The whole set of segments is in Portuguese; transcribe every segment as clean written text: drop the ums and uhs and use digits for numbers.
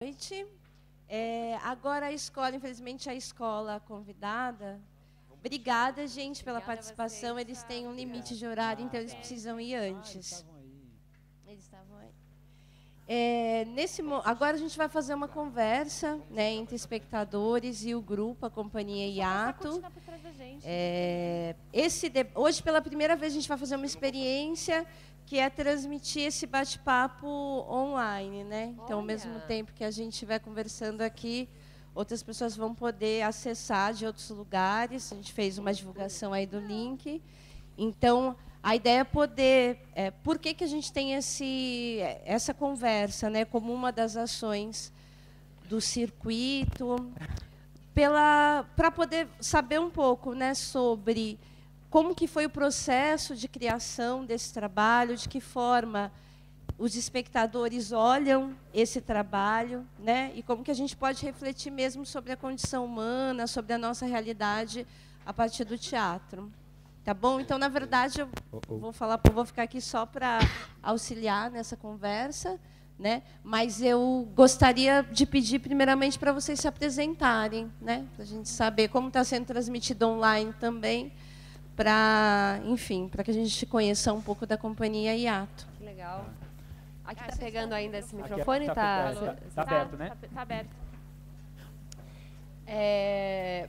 Noite. Agora a escola, infelizmente, a escola convidada. Obrigada, gente, pela participação. Eles têm um limite de horário, então eles precisam ir antes. Eles estavam aí. Agora a gente vai fazer uma conversa, né, entre espectadores e o grupo, a Companhia Hiato. Hoje, pela primeira vez, a gente vai fazer uma experiência que é transmitir esse bate-papo online, né? Então, ao mesmo tempo que a gente estiver conversando aqui, outras pessoas vão poder acessar de outros lugares. A gente fez uma divulgação aí do link. Então, a ideia é poder... por que a gente tem essa conversa, né, como uma das ações do circuito, para poder saber um pouco, né, sobre como que foi o processo de criação desse trabalho, de que forma os espectadores olham esse trabalho, né, e como que a gente pode refletir mesmo sobre a condição humana, sobre a nossa realidade a partir do teatro. Tá bom? Então, na verdade, eu vou ficar aqui só para auxiliar nessa conversa, né? Mas eu gostaria de pedir, primeiramente, para vocês se apresentarem, né? Para a gente saber como está sendo transmitido online também, enfim, para que a gente conheça um pouco da Companhia Hiato. Que legal. Aqui está pegando ainda esse microfone? Está aberto, né? Está aberto.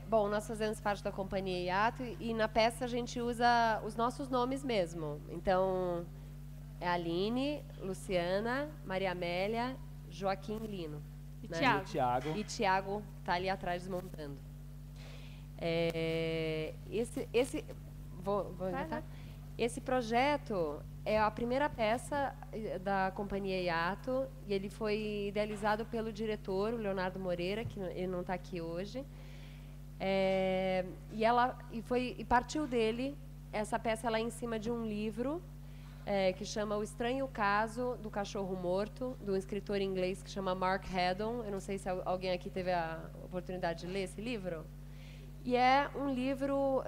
Bom, nós fazemos parte da Companhia Hiato e na peça a gente usa os nossos nomes mesmo. Então, é Aline, Luciana, Maria Amélia, Joaquim Lino. E né? Tiago. E Tiago está ali atrás desmontando. Esse projeto é a primeira peça da Companhia Hiato e ele foi idealizado pelo diretor, o Leonardo Moreira, que ele não está aqui hoje. E partiu dele. Essa peça ela é em cima de um livro que chama O Estranho Caso do Cachorro Morto, de um escritor inglês que chama Mark Haddon. Eu não sei se alguém aqui teve a oportunidade de ler esse livro. E é um livro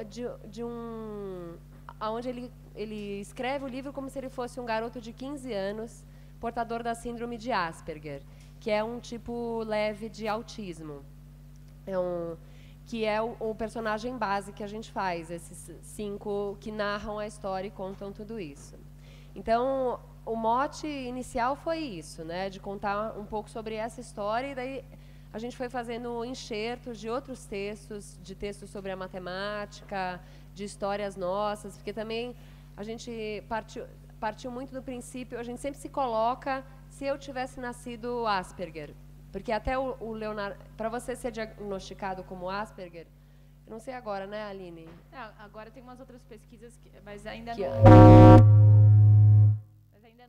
onde ele escreve o livro como se ele fosse um garoto de 15 anos, portador da síndrome de Asperger, que é um tipo leve de autismo. Que é o personagem base que a gente faz, esses 5 que narram a história e contam tudo isso. Então, o mote inicial foi isso, né, de contar um pouco sobre essa história, e daí a gente foi fazendo enxertos de outros textos, de textos sobre a matemática, de histórias nossas, porque também a gente partiu muito do princípio, a gente sempre se coloca, se eu tivesse nascido Asperger, porque até o Leonardo, para você ser diagnosticado como Asperger, eu não sei agora, né, Aline? Agora tem umas outras pesquisas, mas ainda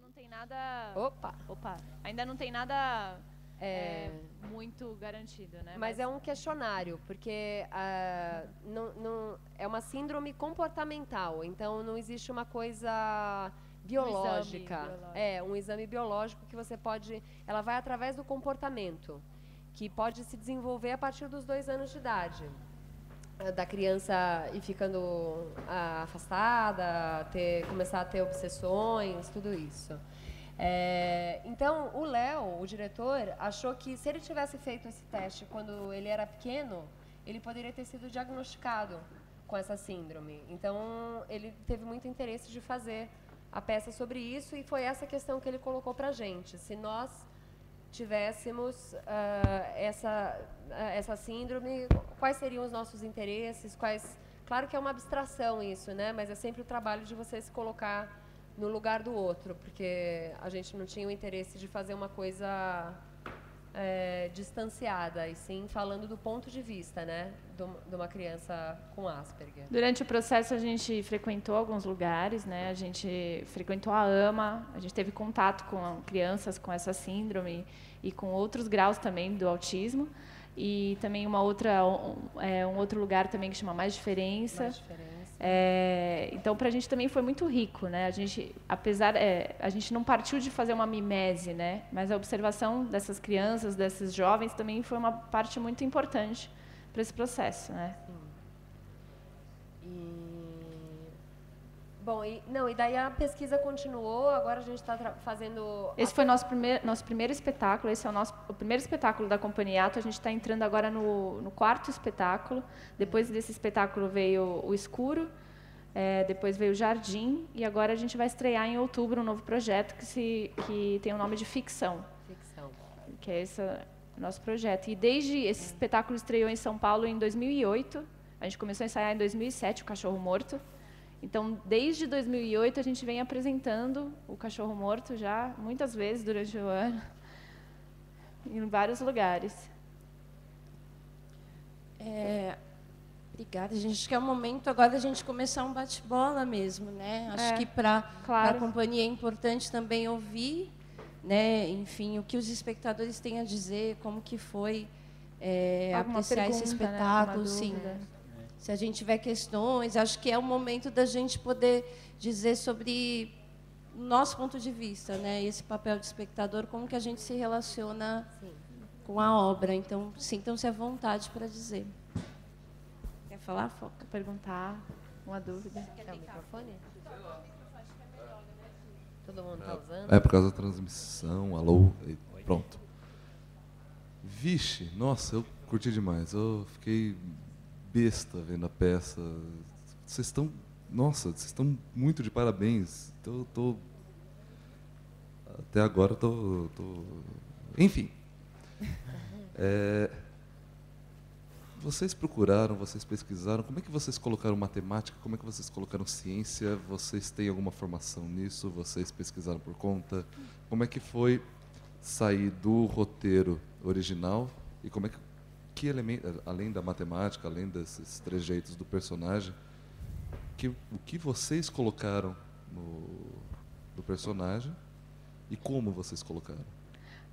não tem nada... Opa! Ainda não tem nada muito garantido, né? Mas é um questionário, porque é uma síndrome comportamental, então não existe uma coisa biológica. Um exame biológico que você pode... Ela vai através do comportamento, que pode se desenvolver a partir dos 2 anos de idade. Da criança ir ficando afastada, começar a ter obsessões, tudo isso. Então, o Léo, o diretor, achou que se ele tivesse feito esse teste quando ele era pequeno, ele poderia ter sido diagnosticado com essa síndrome. Então, ele teve muito interesse de fazer a peça sobre isso, e foi essa questão que ele colocou para a gente. Se nós tivéssemos essa síndrome, quais seriam os nossos interesses? Claro que é uma abstração isso, né? Mas é sempre o trabalho de você se colocar no lugar do outro, porque a gente não tinha o interesse de fazer uma coisa distanciada, e sim falando do ponto de vista, né, de uma criança com Asperger. Durante o processo a gente frequentou alguns lugares, né? A gente frequentou a AMA, a gente teve contato com crianças com essa síndrome e com outros graus também do autismo, e também um outro lugar também que chama Mais Diferença. Então, para a gente também foi muito rico, né? A gente, a gente não partiu de fazer uma mimese, né? Mas a observação dessas crianças, desses jovens, também foi uma parte muito importante para esse processo, né? Sim. Bom, e daí a pesquisa continuou, agora a gente está fazendo... Esse foi nosso primeiro espetáculo, esse é o primeiro espetáculo da Companhia Ato, a gente está entrando agora no quarto espetáculo. Depois desse espetáculo veio O Escuro, depois veio o Jardim, e agora a gente vai estrear em outubro um novo projeto que tem o nome de Ficção. Ficção. Que é esse o nosso projeto. E desde esse espetáculo estreou em São Paulo em 2008, a gente começou a ensaiar em 2007, o Cachorro Morto. Então, desde 2008, a gente vem apresentando o Cachorro Morto já muitas vezes durante o ano, em vários lugares. Obrigada, gente. Acho que é o momento agora da gente começar um bate-bola mesmo, né? Acho que para a companhia é importante também ouvir, né? Enfim, o que os espectadores têm a dizer, como que foi apreciar esse espetáculo, né? Sim. Se a gente tiver questões, acho que é o momento da gente poder dizer sobre o nosso ponto de vista, né? Esse papel de espectador, como que a gente se relaciona com a obra. Então, sintam-se à vontade para dizer. Quer falar, Foca? Perguntar, uma dúvida. Quer o microfone? Todo mundo está usando? É por causa da transmissão, alô, pronto. Vixe, nossa, eu curti demais. Eu fiquei besta vendo a peça. Vocês estão muito de parabéns. Até agora tô enfim. Vocês procuraram, vocês pesquisaram, como é que vocês colocaram matemática, como é que vocês colocaram ciência? Vocês têm alguma formação nisso? Vocês pesquisaram por conta? Como é que foi sair do roteiro original e como é que elemento, além da matemática, além desses trejeitos do personagem, o que vocês colocaram no personagem e como vocês colocaram?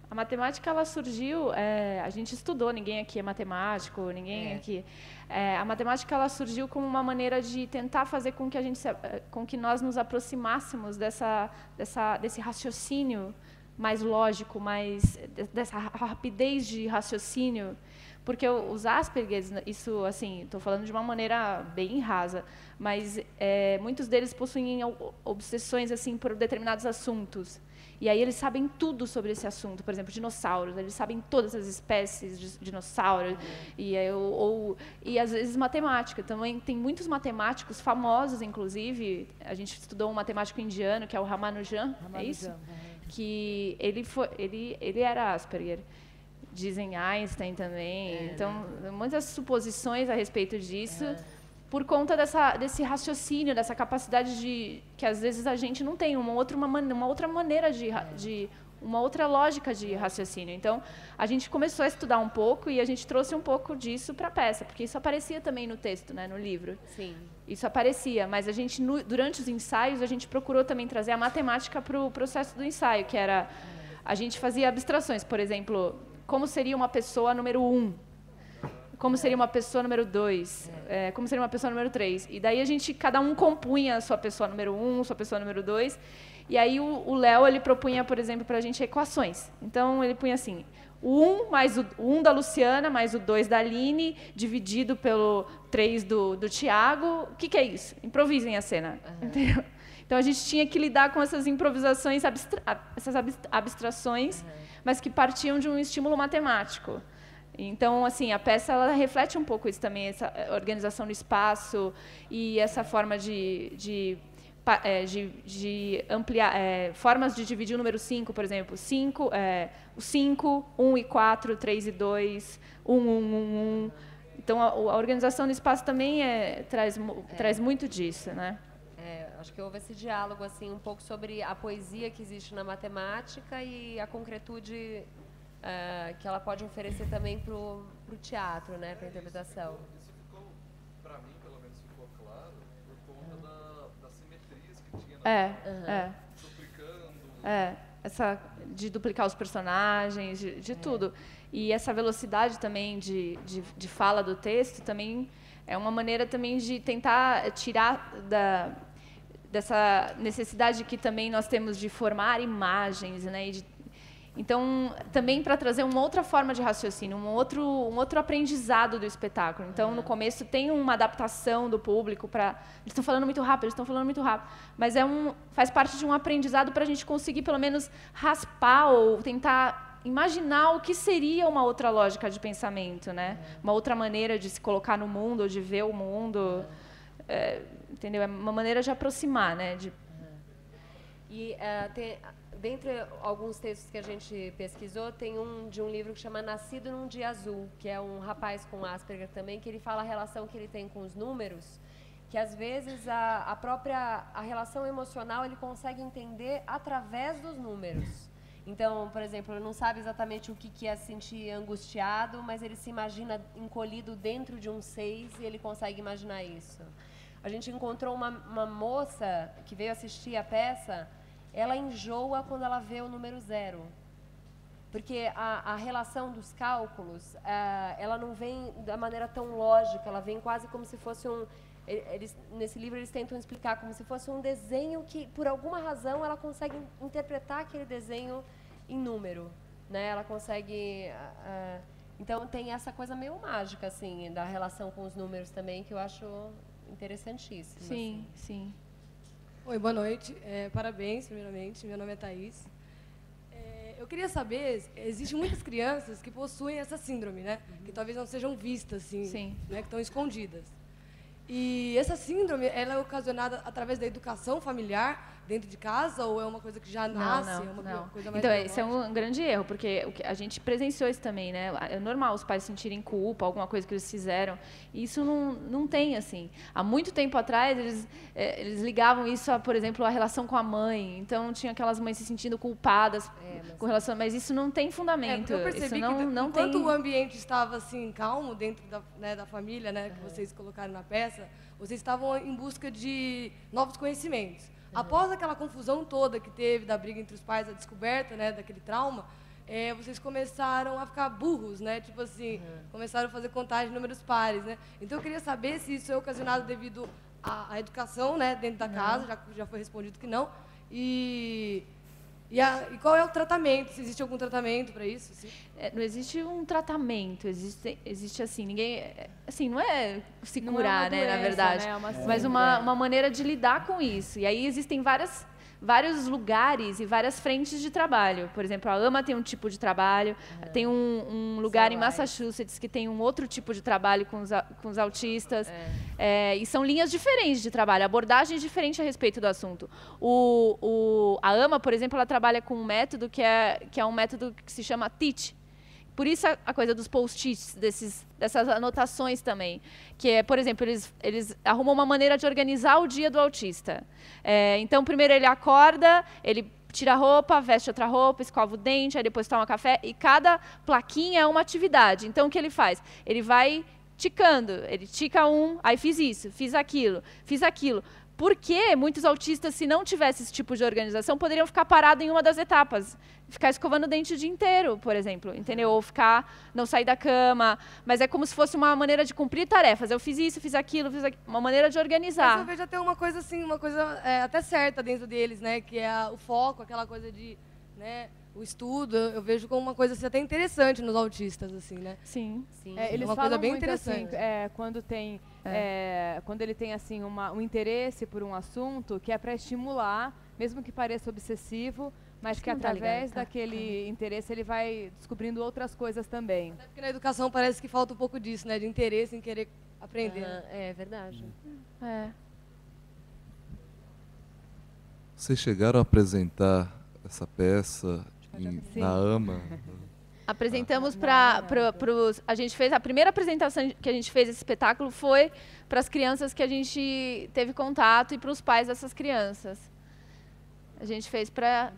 A matemática, ela surgiu, a gente estudou, ninguém aqui é matemático, ninguém aqui... a matemática, ela surgiu como uma maneira de tentar fazer com que com que nós nos aproximássemos desse raciocínio mais lógico, dessa rapidez de raciocínio. Porque os Asperger, isso, assim, estou falando de uma maneira bem rasa, mas muitos deles possuem obsessões assim por determinados assuntos. E aí eles sabem tudo sobre esse assunto. Por exemplo, dinossauros, eles sabem todas as espécies de dinossauros. E às vezes matemática. Também tem muitos matemáticos famosos, inclusive. A gente estudou um matemático indiano, que é o Ramanujan, é isso? Que ele era Asperger. Dizem Einstein também. Então, muitas suposições a respeito disso, por conta desse raciocínio, dessa capacidade que às vezes a gente não tem, uma outra maneira uma outra lógica de raciocínio. Então, a gente começou a estudar um pouco e a gente trouxe um pouco disso para a peça, porque isso aparecia também no texto, né, no livro. Sim. Isso aparecia, mas a gente, durante os ensaios, a gente procurou também trazer a matemática para o processo do ensaio, que era... A gente fazia abstrações, por exemplo... Como seria uma pessoa número 1? Como seria uma pessoa número 2? Como seria uma pessoa número 3? E daí cada um compunha a sua pessoa número 1, sua pessoa número 2. E aí o Léo, ele propunha, por exemplo, para a gente equações. Então, ele punha assim, o 1 mais o 1 da Luciana, mais o 2 da Aline, dividido pelo 3 do Tiago. O que é isso? Improvisem a cena. Entendeu? Então, a gente tinha que lidar com essas improvisações, essas abstrações, mas que partiam de um estímulo matemático. Então, assim, a peça ela reflete um pouco isso também, essa organização do espaço e essa forma de ampliar, formas de dividir o número 5, por exemplo. O 5, 1 e 4, 3 e 2, 1, 1, 1, 1. Então, a organização do espaço também traz muito disso, né? Acho que houve esse diálogo assim, um pouco sobre a poesia que existe na matemática e a concretude que ela pode oferecer também para o teatro, né, para a interpretação. Isso ficou, para mim, pelo menos, ficou claro por conta das simetrias que tinha duplicando. Essa de duplicar os personagens, de tudo. E essa velocidade também de fala do texto também é uma maneira também de tentar tirar dessa necessidade que também nós temos de formar imagens, né, Então, também para trazer uma outra forma de raciocínio, um outro aprendizado do espetáculo. Então, no começo tem uma adaptação do público para... Eles estão falando muito rápido, mas faz parte de um aprendizado para a gente conseguir, pelo menos, raspar ou tentar imaginar o que seria uma outra lógica de pensamento, né? Uma outra maneira de se colocar no mundo, ou de ver o mundo. Entendeu? É uma maneira de aproximar, né? E dentre alguns textos que a gente pesquisou, tem de um livro que chama Nascido num Dia Azul, que é um rapaz com Asperger também, que ele fala a relação que ele tem com os números, que às vezes a relação emocional ele consegue entender através dos números. Então, por exemplo, ele não sabe exatamente o que é se sentir angustiado, mas ele se imagina encolhido dentro de um 6 e ele consegue imaginar isso. A gente encontrou uma moça que veio assistir a peça. Ela enjoa quando ela vê o número 0. Porque a relação dos cálculos, ela não vem da maneira tão lógica, ela vem quase como se fosse nesse livro eles tentam explicar como se fosse um desenho que, por alguma razão, ela consegue interpretar aquele desenho em número. Né? Ela consegue... então, tem essa coisa meio mágica, assim, da relação com os números também, que eu acho interessantíssima. Sim, assim. sim. Oi, boa noite. Parabéns, primeiramente. Meu nome é Thaís. Eu queria saber, existem muitas crianças que possuem essa síndrome, né? Que talvez não sejam vistas, assim, né? Que estão escondidas. E essa síndrome, ela é ocasionada através da educação familiar dentro de casa ou é uma coisa que já nasce? Não. Coisa mais então, esse é um grande erro, porque a gente presenciou isso também, né? É normal os pais sentirem culpa, alguma coisa que eles fizeram. E isso não tem, assim. Há muito tempo atrás, eles ligavam isso, por exemplo, à relação com a mãe. Então, tinha aquelas mães se sentindo culpadas com relação... Mas isso não tem fundamento. Eu percebi isso não enquanto tem... o ambiente estava, assim, calmo dentro da família, né, que vocês colocaram na peça, vocês estavam em busca de novos conhecimentos. Após aquela confusão toda que teve da briga entre os pais, a descoberta, né, daquele trauma, vocês começaram a ficar burros, né? Tipo assim, começaram a fazer contagem de números pares, né? Então eu queria saber se isso é ocasionado devido à educação, né, dentro da casa, já foi respondido que não. E qual é o tratamento? Se existe algum tratamento para isso? Assim? Não existe um tratamento, existe assim, ninguém... Assim, não é se Não curar, é uma doença, né, na verdade, né? É uma mas uma maneira de lidar com isso. E aí existem vários lugares e várias frentes de trabalho. Por exemplo, a AMA tem um tipo de trabalho, tem um lugar em Massachusetts que tem um outro tipo de trabalho com os autistas. E são linhas diferentes de trabalho, abordagens diferentes a respeito do assunto. A AMA, por exemplo, ela trabalha com um método que é um método que se chama TEACH. Por isso a coisa dos post-its, dessas anotações também. Que é, por exemplo, eles arrumam uma maneira de organizar o dia do autista. Então, primeiro ele acorda, ele tira a roupa, veste outra roupa, escova o dente, aí depois toma café. E cada plaquinha é uma atividade. Então, o que ele faz? Ele vai ticando. Ele tica aí fiz isso, fiz aquilo. Porque muitos autistas, se não tivesse esse tipo de organização, poderiam ficar parados em uma das etapas. Ficar escovando o dente o dia inteiro, por exemplo, entendeu? Ou não sair da cama. Mas é como se fosse uma maneira de cumprir tarefas. Eu fiz isso, fiz aquilo, uma maneira de organizar. Mas eu vejo até uma coisa assim, até certa dentro deles, né? Que é o foco, aquela coisa de, né? O estudo, eu vejo como uma coisa assim, até interessante nos autistas, assim, né? Sim. Eles uma falam coisa bem muito interessante. assim, quando ele tem assim um interesse por um assunto que é para estimular, mesmo que pareça obsessivo, mas que através daquele interesse ele vai descobrindo outras coisas também. Até porque na educação parece que falta um pouco disso, né? De interesse em querer aprender. É verdade. Vocês chegaram a apresentar essa peça na AMA? Apresentamos a gente fez a primeira apresentação que a gente fez esse espetáculo foi para as crianças que a gente teve contato e para os pais dessas crianças. A gente fez para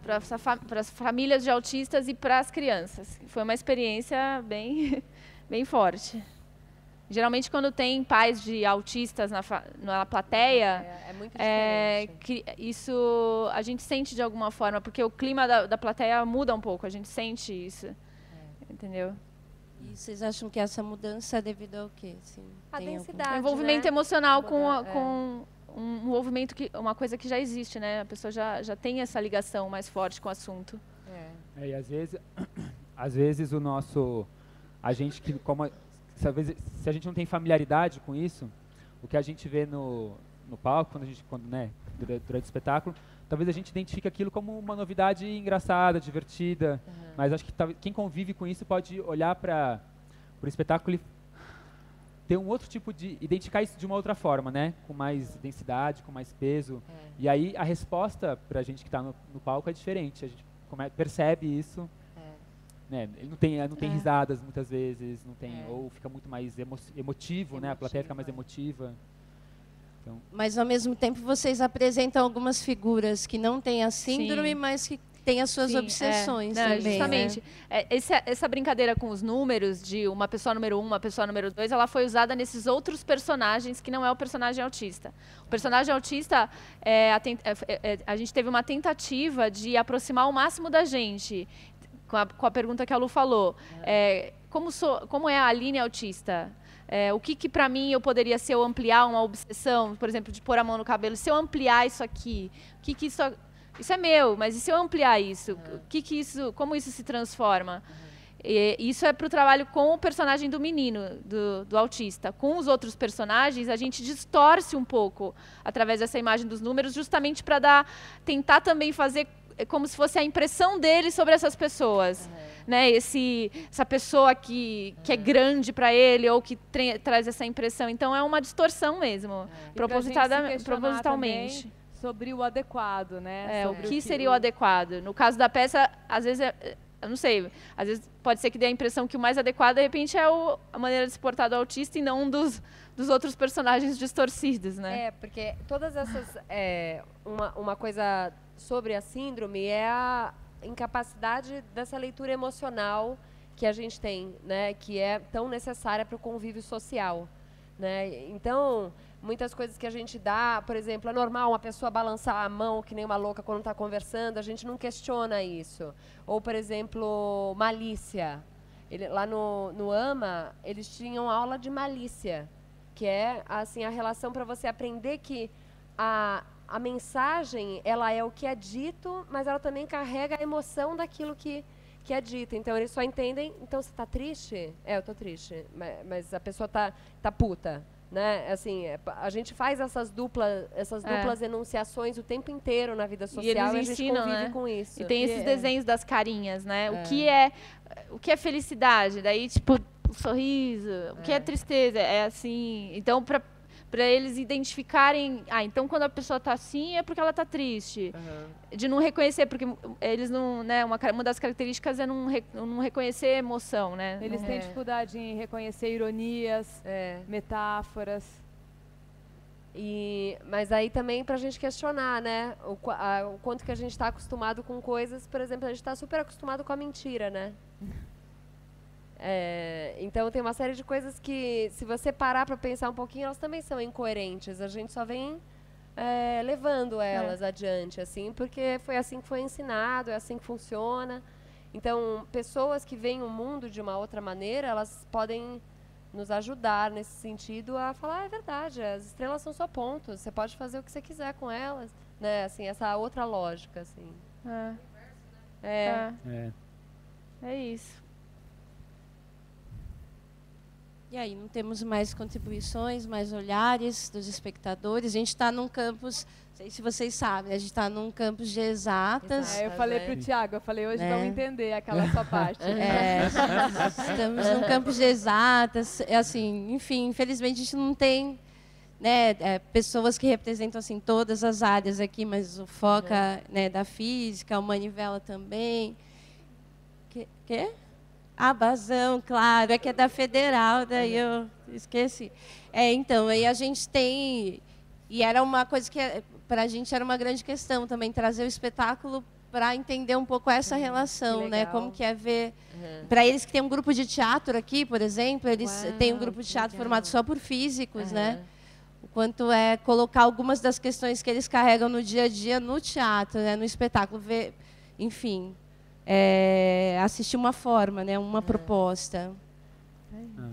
as famílias de autistas e para as crianças. Foi uma experiência bem forte. Geralmente, quando tem pais de autistas na plateia, é muito diferente. Isso a gente sente de alguma forma, porque o clima da plateia muda um pouco, a gente sente isso. Entendeu? E vocês acham que essa mudança é devido ao quê? Assim, A densidade, o envolvimento emocional com um envolvimento uma coisa que já existe, né? A pessoa já tem essa ligação mais forte com o assunto. E às vezes a gente que se a gente não tem familiaridade com isso, o que a gente vê no palco, durante o espetáculo, talvez a gente identifique aquilo como uma novidade engraçada, divertida, mas acho que quem convive com isso pode olhar para o espetáculo e ter um outro tipo de identificar isso de uma outra forma, né? Com mais densidade, com mais peso. E aí a resposta para a gente que está no palco é diferente. A gente percebe isso. Né? Ele não tem risadas muitas vezes, não tem, ou fica muito mais emotivo, né? A plateia fica mais emotiva. Então, mas ao mesmo tempo vocês apresentam algumas figuras que não têm a síndrome, mas que têm as suas obsessões também. Justamente. Né? Essa brincadeira com os números de uma pessoa número 1, uma pessoa número 2, ela foi usada nesses outros personagens que não é o personagem autista. O personagem autista, a gente teve uma tentativa de aproximar o máximo da gente. Com a pergunta que a Lu falou, como é a Aline autista? O que para mim eu poderia, se eu ampliar uma obsessão, por exemplo, de pôr a mão no cabelo, se eu ampliar isso aqui, isso é meu, mas e se eu ampliar isso? Como isso se transforma? E isso é para o trabalho com o personagem do menino, do autista. Com os outros personagens, a gente distorce um pouco através dessa imagem dos números, justamente para tentar também fazer como se fosse a impressão dele sobre essas pessoas, né? Essa pessoa que é grande para ele ou que traz essa impressão. Então é uma distorção mesmo, propositalmente. Sobre o adequado, né? O que seria o adequado? No caso da peça, às vezes eu não sei, às vezes pode ser que dê a impressão que o mais adequado de repente é a maneira de se portar do autista e não dos outros personagens distorcidos, né? Porque todas essas uma coisa sobre a síndrome é a incapacidade dessa leitura emocional que a gente tem, né, que é tão necessária para o convívio social, né? Então, muitas coisas que a gente dá, por exemplo, é normal uma pessoa balançar a mão que nem uma louca quando está conversando, a gente não questiona isso. Ou, por exemplo, malícia. Lá no AMA, eles tinham aula de malícia, que é assim a relação para você aprender que a mensagem, ela é o que é dito, mas ela também carrega a emoção daquilo que é dito. Então, eles só entendem, então, você está triste? Eu estou triste, mas a pessoa tá puta. Né? Assim, a gente faz essas duplas enunciações o tempo inteiro na vida social e a gente convive com isso. E tem esses desenhos das carinhas, né? O que é felicidade? Daí, tipo, o sorriso. O que é tristeza? É assim. Então, para eles identificarem, então quando a pessoa está assim é porque ela está triste. De não reconhecer, porque eles não, né, uma das características é não reconhecer emoção, né? Eles têm dificuldade em reconhecer ironias, metáforas. Mas aí também para a gente questionar, né, o quanto que a gente está acostumado com coisas, por exemplo, a gente está super acostumado com a mentira, né? Então tem uma série de coisas que, se você parar para pensar um pouquinho, elas também são incoerentes. A gente só vem levando elas adiante, assim, porque foi assim que foi ensinado, é assim que funciona. Então, pessoas que veem o mundo de uma outra maneira, elas podem nos ajudar nesse sentido a falar, é verdade, as estrelas são só pontos, você pode fazer o que você quiser com elas, né? Assim, essa outra lógica, assim. É isso. E aí, não temos mais contribuições, mais olhares dos espectadores. A gente está num campus, não sei se vocês sabem, a gente está num campus de exatas. Eu falei para o Tiago, hoje vamos entender aquela sua parte. Estamos num campus de exatas. Assim, enfim, infelizmente a gente não tem, né, pessoas que representam assim, todas as áreas aqui, mas o foca da física, o Manivela também. Quê? A Bazão, claro, é que é da Federal, daí eu esqueci. Então, aí a gente tem... E era uma coisa que, para a gente, era uma grande questão também, trazer o espetáculo para entender um pouco essa relação, né? Como que é ver... Para eles que tem um grupo de teatro aqui, por exemplo, eles têm um grupo de teatro formado só por físicos, né? O quanto é colocar algumas das questões que eles carregam no dia a dia no teatro, né? No espetáculo, ver, enfim... assistir uma forma, né, uma proposta.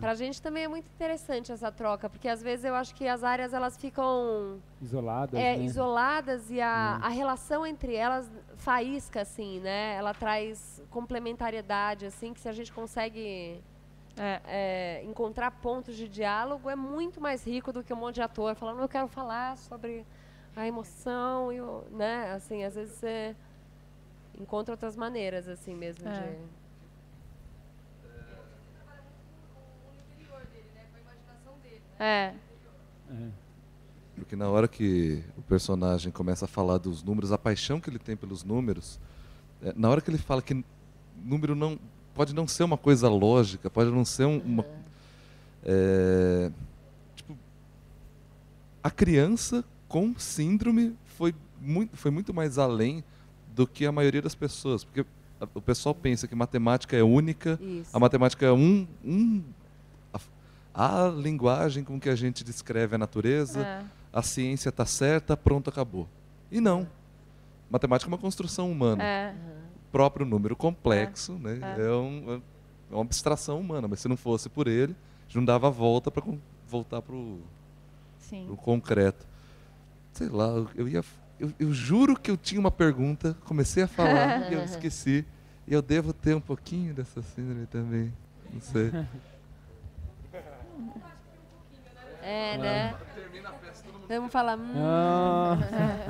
Para a gente também é muito interessante essa troca, porque às vezes eu acho que as áreas elas ficam isoladas, né? isoladas e a relação entre elas faísca, assim, né? Ela traz complementariedade, assim, que se a gente consegue encontrar pontos de diálogo é muito mais rico do que um monte de ator falando, eu quero falar sobre a emoção, né? Assim, às vezes você encontra outras maneiras, assim mesmo de... Porque na hora que o personagem começa a falar dos números, a paixão que ele tem pelos números, na hora que ele fala que número não pode não ser uma coisa lógica, pode não ser tipo, a criança com síndrome foi muito mais além do que a maioria das pessoas, porque o pessoal pensa que matemática é única, a matemática é a linguagem com que a gente descreve a natureza, a ciência está certa, pronto, acabou. E não. Matemática é uma construção humana. O próprio número complexo, né, é uma abstração humana, mas se não fosse por ele, a gente não dava a volta para voltar para o concreto. Sei lá, eu juro que eu tinha uma pergunta, comecei a falar e eu esqueci. E eu devo ter um pouquinho dessa síndrome também, não sei. Né? Vamos falar,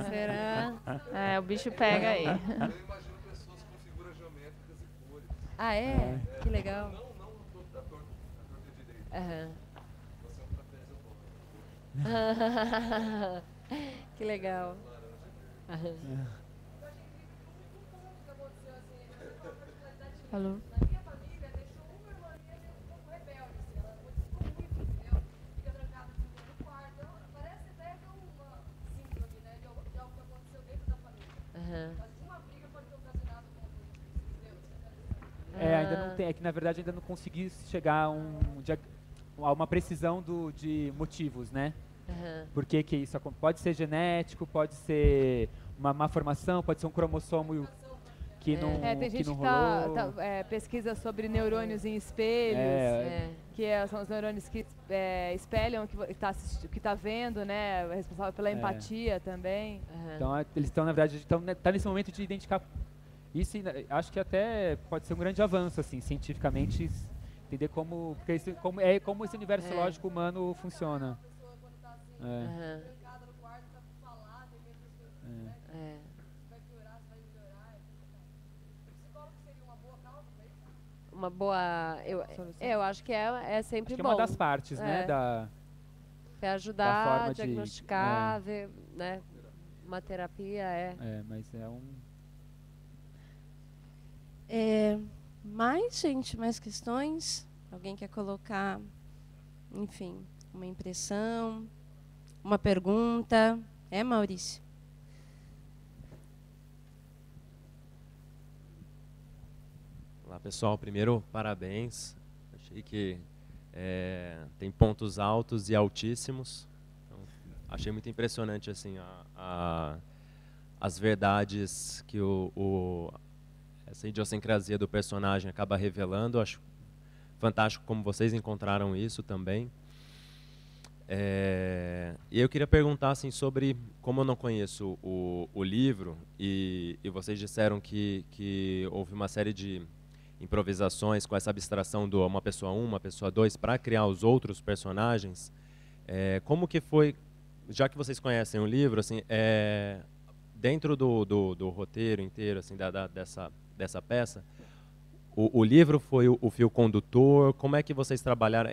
será? O bicho pega aí. Eu imagino pessoas com figuras geométricas e cores. Ah, é? Que legal. Não a torta direita. Você é um trapézio bom. Que legal. Falou. Ainda não tem, é que na verdade ainda não consegui chegar a uma precisão de motivos, né? Por que isso acontece? Pode ser genético, pode ser uma má formação, pode ser um cromossomo que não tem gente que não que rolou. pesquisa sobre neurônios em espelhos, que são os neurônios que espelham o que está vendo, né? Responsável pela empatia também. Então eles estão, na verdade, tá nesse momento de identificar isso. Acho que até pode ser um grande avanço, assim, cientificamente, entender como esse universo lógico humano funciona. Uma boa... Eu acho que é sempre acho que bom. É uma das partes, né? É ajudar a diagnosticar, ver, né? Uma terapia, mas é um... Mais questões? Alguém quer colocar, enfim, uma impressão, uma pergunta? Maurício? Olá, pessoal. Primeiro, parabéns. Achei que tem pontos altos e altíssimos. Então, achei muito impressionante assim, as verdades que essa idiosincrasia do personagem acaba revelando. Acho fantástico como vocês encontraram isso também. E eu queria perguntar assim, sobre, como eu não conheço o livro, e vocês disseram que houve uma série de improvisações com essa abstração do uma pessoa 1, uma pessoa 2, para criar os outros personagens. Como que foi, já que vocês conhecem o livro, assim, dentro do roteiro inteiro assim, dessa peça, o livro foi o fio condutor? Como é que vocês trabalharam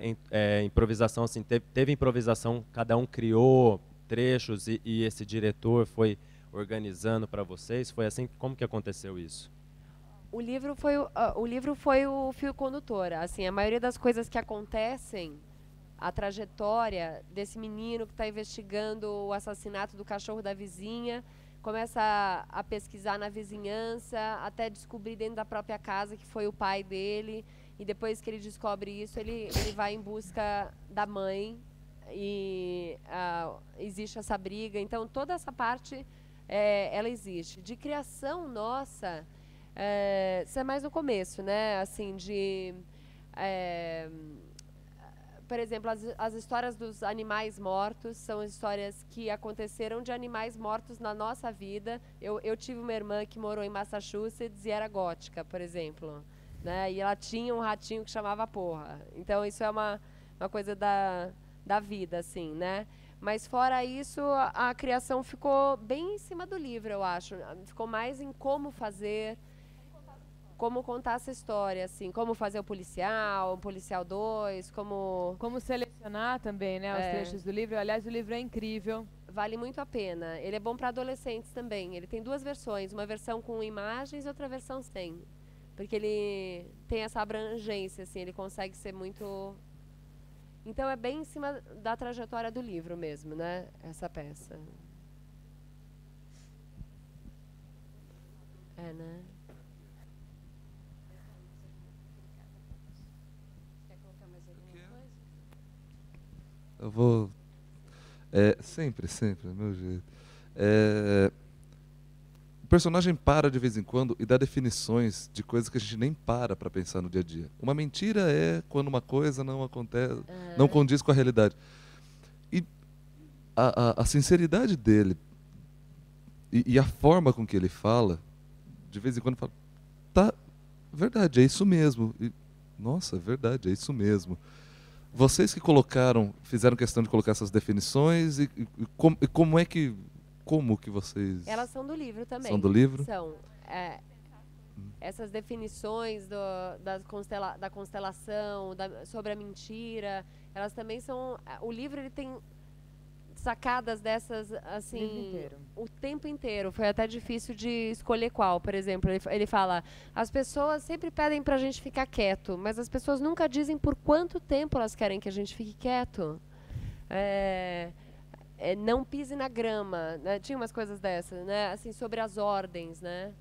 improvisação? Assim, teve improvisação, cada um criou trechos e esse diretor foi organizando para vocês? Foi assim? Como que aconteceu isso? O livro foi o fio condutor. Assim, a maioria das coisas que acontecem, a trajetória desse menino que está investigando o assassinato do cachorro da vizinha, começa a pesquisar na vizinhança, até descobrir dentro da própria casa que foi o pai dele. E depois que ele descobre isso, ele vai em busca da mãe. E existe essa briga. Então, toda essa parte, ela existe. De criação nossa, isso é mais no começo, né? Assim, por exemplo, as histórias dos animais mortos são histórias que aconteceram de animais mortos na nossa vida. Eu tive uma irmã que morou em Massachusetts e era gótica, por exemplo, né? E ela tinha um ratinho que chamava Porra. Então, isso é uma coisa da vida, assim, né? Mas, fora isso, a criação ficou bem em cima do livro, eu acho. Ficou mais em como fazer... Como contar essa história, assim, como fazer o Policial 2, Como selecionar também, né, os trechos do livro. Aliás, o livro é incrível. Vale muito a pena. Ele é bom para adolescentes também. Ele tem 2 versões, uma versão com imagens e outra versão sem. Porque ele tem essa abrangência, assim, ele consegue ser muito... Então, é bem em cima da trajetória do livro mesmo, né, essa peça. Né? Eu vou... sempre, é meu jeito. O personagem para de vez em quando e dá definições de coisas que a gente nem para pensar no dia a dia. Uma mentira é quando uma coisa não acontece, não condiz com a realidade. E a sinceridade dele e a forma com que ele fala, de vez em quando fala, tá, verdade, é isso mesmo. E, nossa, é verdade, é isso mesmo. Vocês que fizeram questão de colocar essas definições e como que vocês... Elas são do livro também. São do livro? São. Essas definições da constelação, sobre a mentira, elas também são... O livro ele tem sacadas dessas, assim, o tempo inteiro. Foi até difícil de escolher qual. Por exemplo, ele fala, as pessoas sempre pedem pra gente ficar quieto, mas as pessoas nunca dizem por quanto tempo elas querem que a gente fique quieto. Não pise na grama, né? Tinha umas coisas dessas, né? Assim, sobre as ordens, né?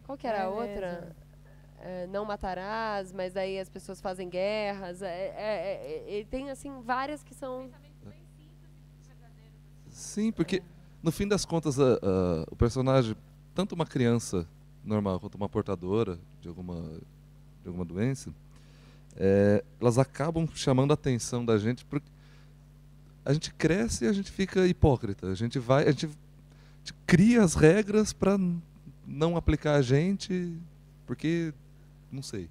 Qual que era a outra? Não matarás, mas aí as pessoas fazem guerras. Ele tem, assim, várias que são... Sim, porque no fim das contas o personagem, tanto uma criança normal quanto uma portadora de alguma doença, elas acabam chamando a atenção da gente porque a gente cresce e a gente fica hipócrita. A gente cria as regras para não aplicar a gente porque não sei.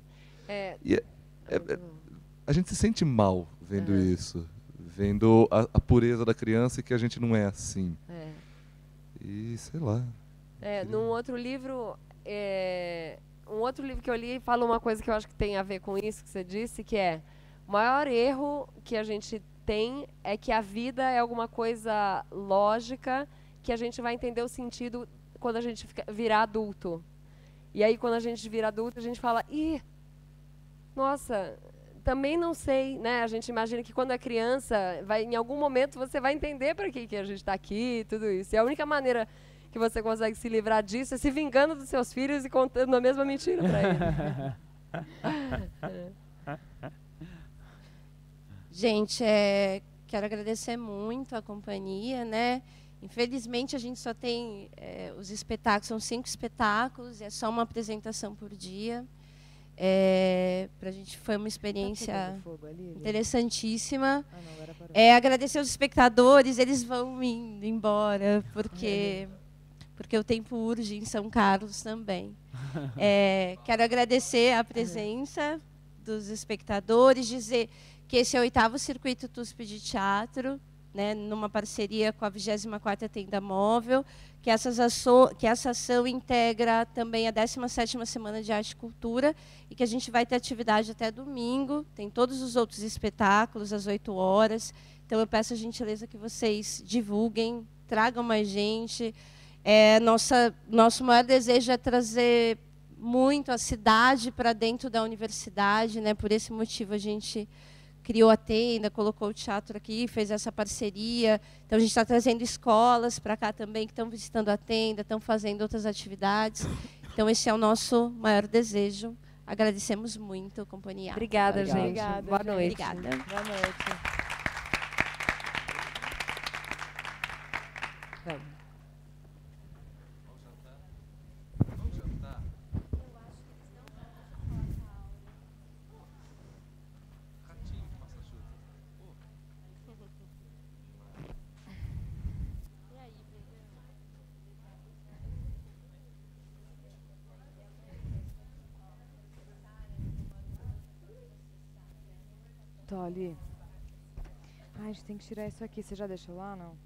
A gente se sente mal vendo isso. Vendo a pureza da criança e que a gente não é assim. E sei lá. Num outro livro, um outro livro que eu li fala uma coisa que eu acho que tem a ver com isso que você disse, que é o maior erro que a gente tem é que a vida é alguma coisa lógica que a gente vai entender o sentido quando a gente virar adulto. E aí, quando a gente vira adulto, a gente fala, nossa... Também não sei, né? A gente imagina que quando é criança, em algum momento você vai entender para que a gente está aqui e tudo isso. E a única maneira que você consegue se livrar disso é se vingando dos seus filhos e contando a mesma mentira para eles. Gente, quero agradecer muito a companhia, né? Infelizmente, a gente só tem os espetáculos, são 5 espetáculos, e é só uma apresentação por dia. Para a gente foi uma experiência interessantíssima. Agradecer aos espectadores, eles vão indo embora, porque o tempo urge em São Carlos também. Quero agradecer a presença dos espectadores, dizer que esse é o 8º Circuito TUSP de Teatro, né, numa parceria com a 24ª Tenda Móvel, que essa ação integra também a 17ª Semana de Arte e Cultura, e que a gente vai ter atividade até domingo, tem todos os outros espetáculos às 8 horas. Então, eu peço a gentileza que vocês divulguem, tragam mais gente. Nosso maior desejo é trazer muito a cidade para dentro da universidade, né? Por esse motivo, a gente criou a tenda, colocou o teatro aqui, fez essa parceria. Então, a gente está trazendo escolas para cá também, que estão visitando a tenda, estão fazendo outras atividades. Então, esse é o nosso maior desejo. Agradecemos muito, companhia. Obrigada, gente. Obrigada, boa noite. Obrigada. Boa noite. Vamos. Tolly. Ai, a gente tem que tirar isso aqui. Você já deixou lá, não?